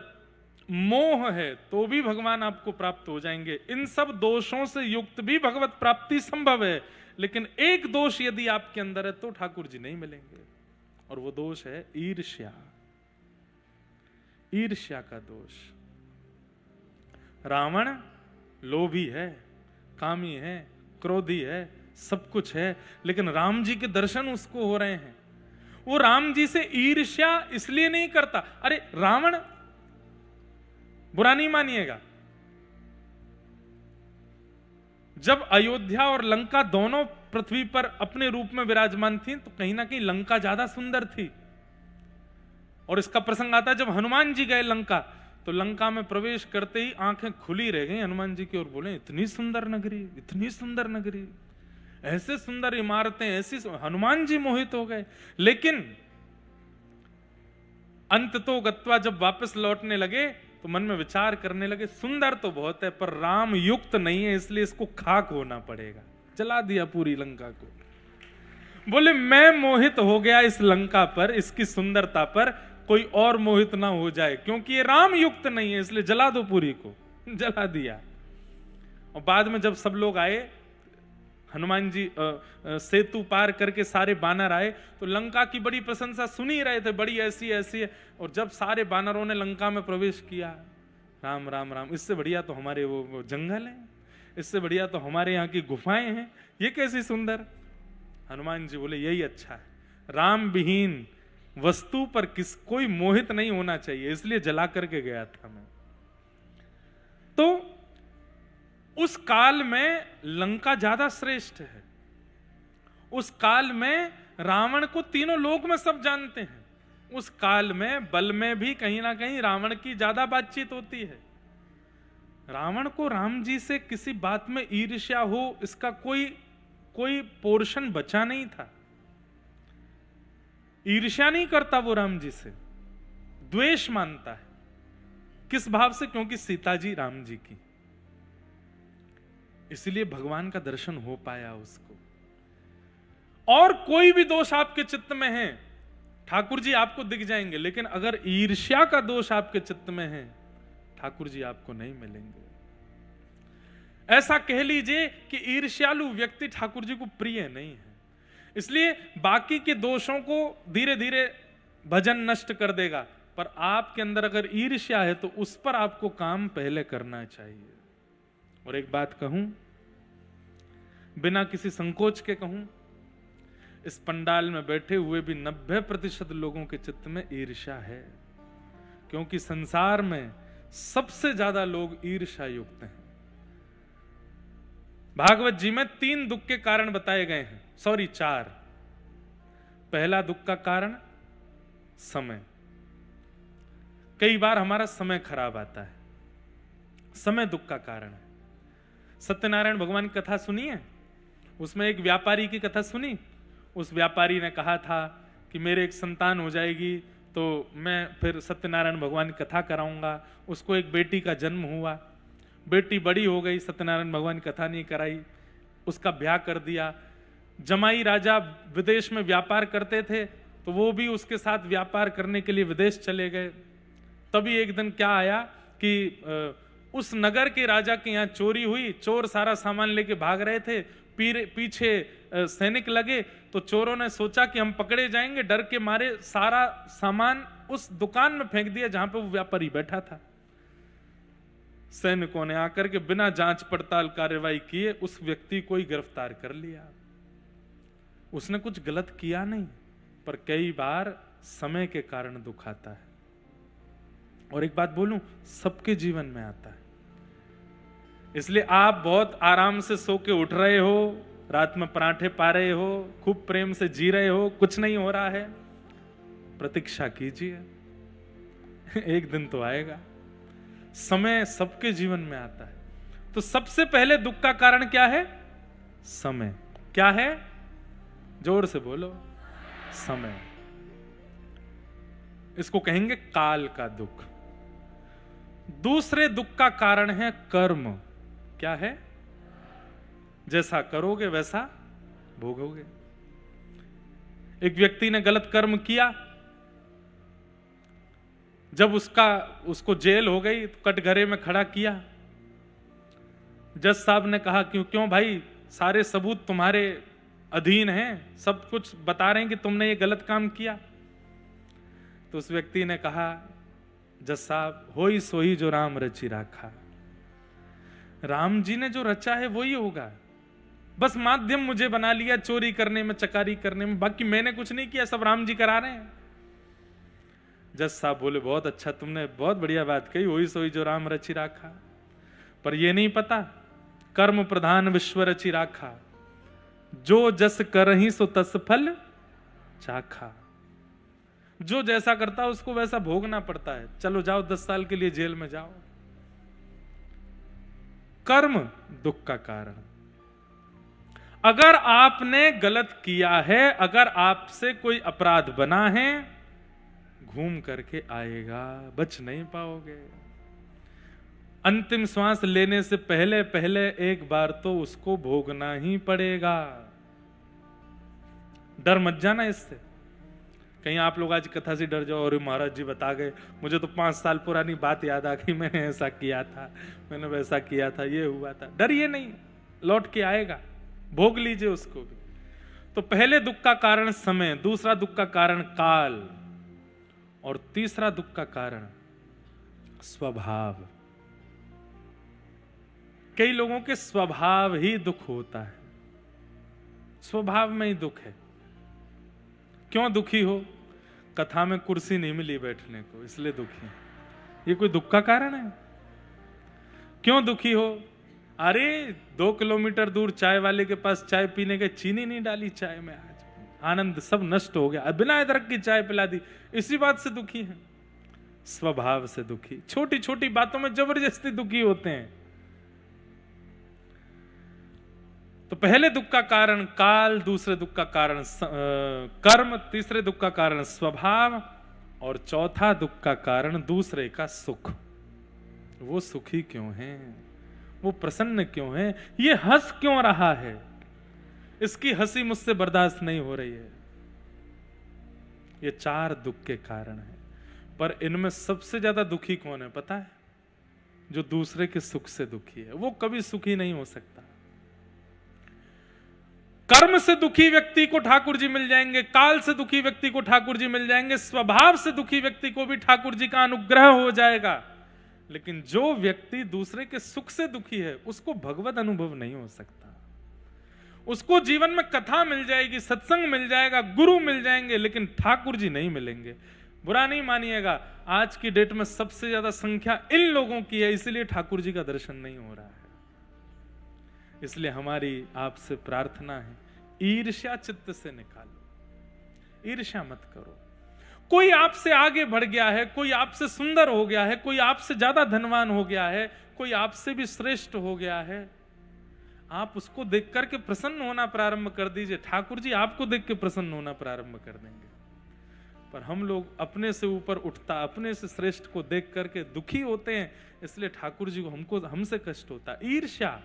मोह है तो भी भगवान आपको प्राप्त हो जाएंगे। इन सब दोषों से युक्त भी भगवत प्राप्ति संभव है, लेकिन एक दोष यदि आपके अंदर है तो ठाकुर जी नहीं मिलेंगे, और वो दोष है ईर्ष्या। ईर्ष्या का दोष। रावण लोभी है, कामी है, क्रोधी है, सब कुछ है, लेकिन राम जी के दर्शन उसको हो रहे हैं। वो राम जी से ईर्ष्या इसलिए नहीं करता। अरे रावण, बुरा नहीं मानिएगा, जब अयोध्या और लंका दोनों पृथ्वी पर अपने रूप में विराजमान थी तो कहीं ना कहीं लंका ज्यादा सुंदर थी। और इसका प्रसंग आता है जब हनुमान जी गए लंका, तो लंका में प्रवेश करते ही आंखें खुली रह गई हनुमान जी की ओर, बोले इतनी सुंदर नगरी, इतनी सुंदर नगरी, ऐसे सुंदर इमारतें, ऐसी। हनुमान जी मोहित हो गए। लेकिन अंत तो गत्वा जब वापस लौटने लगे तो मन में विचार करने लगे, सुंदर तो बहुत है पर राम युक्त नहीं है, इसलिए इसको खाक होना पड़ेगा। जला दिया पूरी लंका को। बोले मैं मोहित हो गया इस लंका पर, इसकी सुंदरता पर, कोई और मोहित ना हो जाए, क्योंकि ये राम युक्त नहीं है, इसलिए जला दो पूरी को। जला दिया। और बाद में जब सब लोग आए, हनुमान जी सेतु पार करके सारे बानर आए, तो लंका की बड़ी प्रशंसा सुन ही रहे थे, बड़ी ऐसी ऐसी है। और जब सारे बानरों ने लंका में प्रवेश किया, राम राम राम, इससे बढ़िया तो हमारे वो जंगल हैं, इससे बढ़िया तो हमारे यहाँ की गुफाएं हैं, ये कैसी सुंदर। हनुमान जी बोले यही अच्छा है, राम विहीन वस्तु पर कोई मोहित नहीं होना चाहिए, इसलिए जला करके गया था मैं। तो उस काल में लंका ज्यादा श्रेष्ठ है। उस काल में रावण को तीनों लोक में सब जानते हैं। उस काल में बल में भी कहीं ना कहीं रावण की ज्यादा बातचीत होती है। रावण को राम जी से किसी बात में ईर्ष्या हो, इसका कोई पोर्शन बचा नहीं था। ईर्ष्या नहीं करता वो राम जी से, द्वेष मानता है। किस भाव से? क्योंकि सीता जी राम जी की, इसलिए भगवान का दर्शन हो पाया उसको। और कोई भी दोष आपके चित्त में है, ठाकुर जी आपको दिख जाएंगे, लेकिन अगर ईर्ष्या का दोष आपके चित्त में है, ठाकुर जी आपको नहीं मिलेंगे। ऐसा कह लीजिए कि ईर्ष्यालु व्यक्ति ठाकुर जी को प्रिय नहीं है। इसलिए बाकी के दोषों को धीरे धीरे भजन नष्ट कर देगा, पर आपके अंदर अगर ईर्ष्या है तो उस पर आपको काम पहले करना चाहिए। और एक बात कहूं, बिना किसी संकोच के कहूं, इस पंडाल में बैठे हुए भी 90% लोगों के चित्त में ईर्ष्या है, क्योंकि संसार में सबसे ज्यादा लोग ईर्ष्या युक्त हैं। भागवत जी में 3 दुख के कारण बताए गए हैं, 4। पहला दुख का कारण समय। कई बार हमारा समय खराब आता है, समय दुख का कारण है। सत्यनारायण भगवान की कथा सुनी है? उसमें एक व्यापारी की कथा सुनी। उस व्यापारी ने कहा था कि मेरे एक संतान हो जाएगी तो मैं फिर सत्यनारायण भगवान की कथा कराऊंगा। उसको एक बेटी का जन्म हुआ, बेटी बड़ी हो गई, सत्यनारायण भगवान की कथा नहीं कराई, उसका ब्याह कर दिया। जमाई राजा विदेश में व्यापार करते थे तो वो भी उसके साथ व्यापार करने के लिए विदेश चले गए। तभी एक दिन क्या आया कि उस नगर के राजा के यहाँ चोरी हुई। चोर सारा सामान लेके भाग रहे थे, पीछे सैनिक लगे तो चोरों ने सोचा कि हम पकड़े जाएंगे, डर के मारे सारा सामान उस दुकान में फेंक दिया जहां पे वो व्यापारी बैठा था। सैनिकों ने आकर के बिना जांच पड़ताल कार्रवाई किए उस व्यक्ति को ही गिरफ्तार कर लिया। उसने कुछ गलत किया नहीं, पर कई बार समय के कारण दुख आता है। और एक बात बोलूं, सबके जीवन में आता है। इसलिए आप बहुत आराम से सो के उठ रहे हो, रात में पराठे पा रहे हो, खूब प्रेम से जी रहे हो, कुछ नहीं हो रहा है, प्रतीक्षा कीजिए, एक दिन तो आएगा। समय सबके जीवन में आता है। तो सबसे पहले दुख का कारण क्या है? समय। क्या है? जोर से बोलो, समय। इसको कहेंगे काल का दुख। दूसरे दुख का कारण है कर्म। क्या है? जैसा करोगे वैसा भोगोगे। एक व्यक्ति ने गलत कर्म किया, जब उसको जेल हो गई तो कटघरे में खड़ा किया। जज साहब ने कहा क्यों भाई, सारे सबूत तुम्हारे अधीन हैं, सब कुछ बता रहे हैं कि तुमने ये गलत काम किया। तो उस व्यक्ति ने कहा, जज साहब, होई सोई जो राम रची राखा। राम जी ने जो रचा है वही होगा, बस माध्यम मुझे बना लिया चोरी करने में, चकारी करने में, बाकी मैंने कुछ नहीं किया, सब राम जी करा रहे हैं। जज साहब बोले, बहुत अच्छा, तुमने बहुत बढ़िया बात कही, होई सोई जो राम रची राखा। पर ये नहीं पता, कर्म प्रधान विश्व रची राखा, जो जस करहि सो तस फल चाखा। जो जैसा करता है उसको वैसा भोगना पड़ता है। चलो जाओ 10 साल के लिए जेल में जाओ। कर्म दुख का कारण। अगर आपने गलत किया है, अगर आपसे कोई अपराध बना है, घूम करके आएगा, बच नहीं पाओगे। अंतिम श्वास लेने से पहले पहले एक बार तो उसको भोगना ही पड़ेगा। डर मत जाना इससे। कहीं आप लोग आज कथा से डर जाओ, और महाराज जी बता गए, मुझे तो 5 साल पुरानी बात याद आ गई, मैंने ऐसा किया था, मैंने वैसा किया था, ये हुआ था। डरिए नहीं, लौट के आएगा, भोग लीजिए उसको भी। तो पहले दुख का कारण समय, दूसरा दुख का कारण काल, और तीसरा दुख का कारण स्वभाव। कई लोगों के स्वभाव ही दुख होता है, स्वभाव में ही दुख है। क्यों दुखी हो? कथा में कुर्सी नहीं मिली बैठने को, इसलिए दुखी है। ये कोई दुख का कारण है? क्यों दुखी हो? अरे 2 किलोमीटर दूर चाय वाले के पास चाय पीने के, चीनी नहीं डाली चाय में, आज आनंद सब नष्ट हो गया, बिना अदरक की चाय पिला दी, इसी बात से दुखी है। स्वभाव से दुखी, छोटी छोटी बातों में जबरदस्ती दुखी होते हैं। तो पहले दुख का कारण काल, दूसरे दुख का कारण कर्म, तीसरे दुख का कारण स्वभाव, और चौथा दुख का कारण दूसरे का सुख। वो सुखी क्यों है? वो प्रसन्न क्यों है? ये हंस क्यों रहा है? इसकी हंसी मुझसे बर्दाश्त नहीं हो रही है। ये 4 दुख के कारण है। पर इनमें सबसे ज्यादा दुखी कौन है पता है? जो दूसरे के सुख से दुखी है, वो कभी सुखी नहीं हो सकता। कर्म से दुखी व्यक्ति को ठाकुर जी मिल जाएंगे, काल से दुखी व्यक्ति को ठाकुर जी मिल जाएंगे, स्वभाव से दुखी व्यक्ति को भी ठाकुर जी का अनुग्रह हो जाएगा। लेकिन जो व्यक्ति दूसरे के सुख से दुखी है, उसको भगवत अनुभव नहीं हो सकता। उसको जीवन में कथा मिल जाएगी, सत्संग मिल जाएगा, गुरु मिल जाएंगे, लेकिन ठाकुर जी नहीं मिलेंगे। बुरा नहीं मानिएगा, आज की डेट में सबसे ज्यादा संख्या इन लोगों की है, इसलिए ठाकुर जी का दर्शन नहीं हो रहा है। इसलिए हमारी आपसे प्रार्थना है, ईर्ष्या चित्त से निकालो, ईर्ष्या मत करो। कोई आपसे आगे बढ़ गया है, कोई आपसे सुंदर हो गया है, कोई आपसे ज्यादा धनवान हो गया है, कोई आपसे भी श्रेष्ठ हो गया है, आप उसको देख करके प्रसन्न होना प्रारंभ कर दीजिए, ठाकुर जी आपको देख के प्रसन्न होना प्रारंभ कर देंगे। पर हम लोग अपने से ऊपर उठता, अपने से श्रेष्ठ को देख करके दुखी होते हैं, इसलिए ठाकुर जी को हमसे कष्ट होता है। ईर्ष्या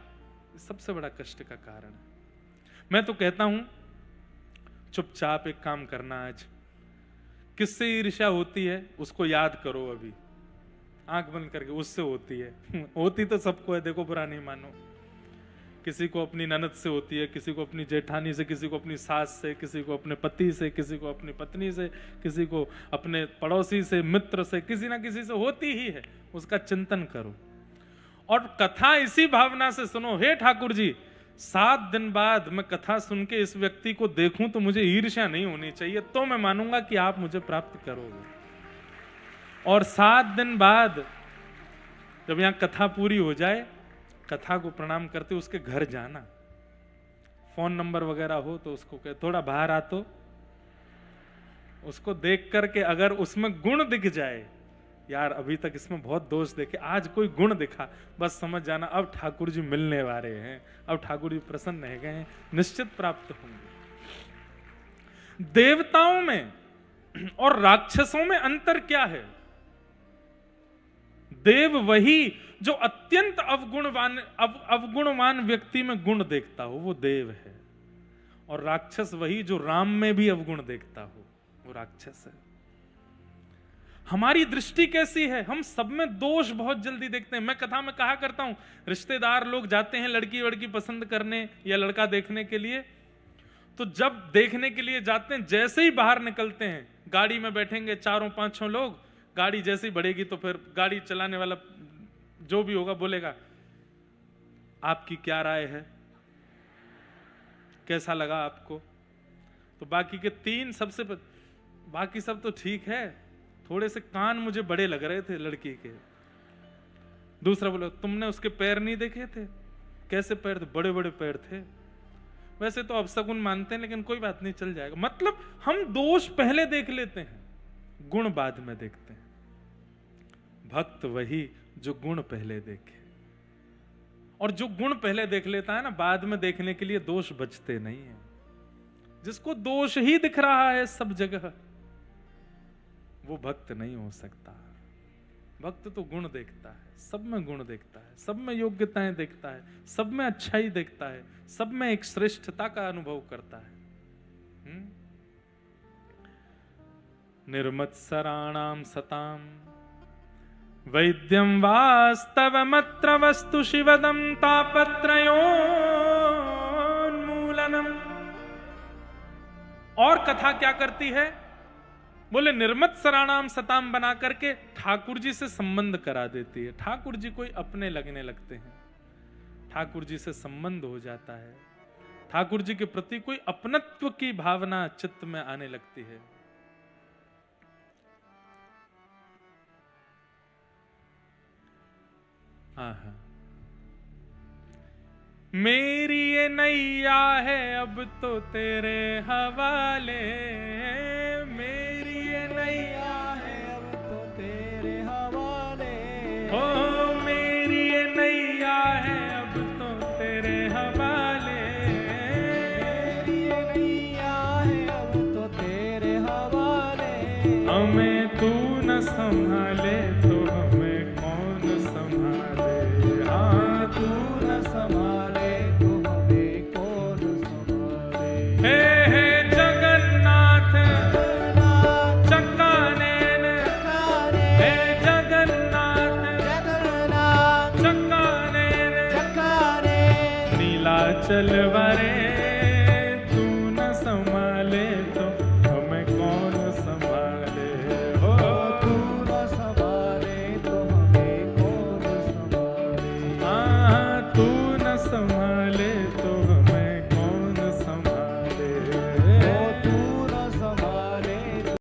सबसे बड़ा कष्ट का कारण है। मैं तो कहता हूं चुपचाप एक काम करना, आज किससे ईर्ष्या होती है उसको याद करो, अभी आंख बंद करके, उससे होती है होती तो सबको है, देखो बुरा नहीं मानो। किसी को अपनी ननद से होती है, किसी को अपनी जेठानी से, किसी को अपनी सास से, किसी को अपने पति से, किसी को अपनी पत्नी से, किसी को अपने पड़ोसी से, मित्र से, किसी ना किसी से होती ही है। उसका चिंतन करो और कथा इसी भावना से सुनो, हे ठाकुर जी 7 दिन बाद मैं कथा सुन के इस व्यक्ति को देखूं तो मुझे ईर्ष्या नहीं होनी चाहिए, तो मैं मानूंगा कि आप मुझे प्राप्त करोगे। और 7 दिन बाद जब यहां कथा पूरी हो जाए, कथा को प्रणाम करते उसके घर जाना, फोन नंबर वगैरह हो तो उसको कहे थोड़ा बाहर आ, तो उसको देख करके अगर उसमें गुण दिख जाए, यार अभी तक इसमें बहुत दोष देखे, आज कोई गुण दिखा, बस समझ जाना अब ठाकुर जी मिलने वाले हैं, अब ठाकुर जी प्रसन्न रह गए हैं, निश्चित प्राप्त होंगे। देवताओं में और राक्षसों में अंतर क्या है? देव वही जो अत्यंत अवगुणवान व्यक्ति में गुण देखता हो, वो देव है, और राक्षस वही जो राम में भी अवगुण देखता हो, वो राक्षस है। हमारी दृष्टि कैसी है? हम सब में दोष बहुत जल्दी देखते हैं। मैं कथा में कहा करता हूं, रिश्तेदार लोग जाते हैं लड़की वड़की पसंद करने या लड़का देखने के लिए, तो जब देखने के लिए जाते हैं, जैसे ही बाहर निकलते हैं, गाड़ी में बैठेंगे 4-5 लोग, गाड़ी जैसी बढ़ेगी तो फिर गाड़ी चलाने वाला जो भी होगा बोलेगा आपकी क्या राय है, कैसा लगा आपको? तो बाकी के 3 सबसे बाकी सब तो ठीक है, थोड़े से कान मुझे बड़े लग रहे थे लड़की के। दूसरा बोला तुमने उसके पैर नहीं देखे थे? कैसे पैर थे? बड़े बड़े पैर थे। वैसे तो अपशगुन मानते हैं, लेकिन कोई बात नहीं, चल जाएगा। मतलब हम दोष पहले देख लेते हैं, गुण बाद में देखते हैं। भक्त वही जो गुण पहले देखे, और जो गुण पहले देख लेता है ना, बाद में देखने के लिए दोष बचते नहीं है। जिसको दोष ही दिख रहा है सब जगह, वो भक्त नहीं हो सकता। भक्त तो गुण देखता है, सब में गुण देखता है, सब में योग्यताएं देखता है, सब में अच्छाई देखता है, सब में एक श्रेष्ठता का अनुभव करता है। निर्मत्सराणाम सताम वैद्यम वास्तवमत्र वस्तु शिवदम तापत्रयोन्मूलनम। और कथा क्या करती है? बोले निर्मत्सराणाम सताम बना करके ठाकुर जी से संबंध करा देती है। ठाकुर जी कोई अपने लगने लगते हैं, ठाकुर जी से संबंध हो जाता है, ठाकुर जी के प्रति कोई अपनत्व की भावना चित्त में आने लगती है। हाँ, मेरी ये नैया है अब तो तेरे हवाले, मेरी ये नैया है अब तो तेरे हवाले, ओ मेरी ये नैया है अब तो तेरे हवाले, मेरी ये नैया है अब तो तेरे हवाले। हमें तू न संभाले तो हमें कौन संभाले, हाँ तू न संभाले तो हमें कौन संभाले। हे हे जगन्नाथ चक्कानैन, हे जगन्नाथ चक्कानैन, नीलाचल वरे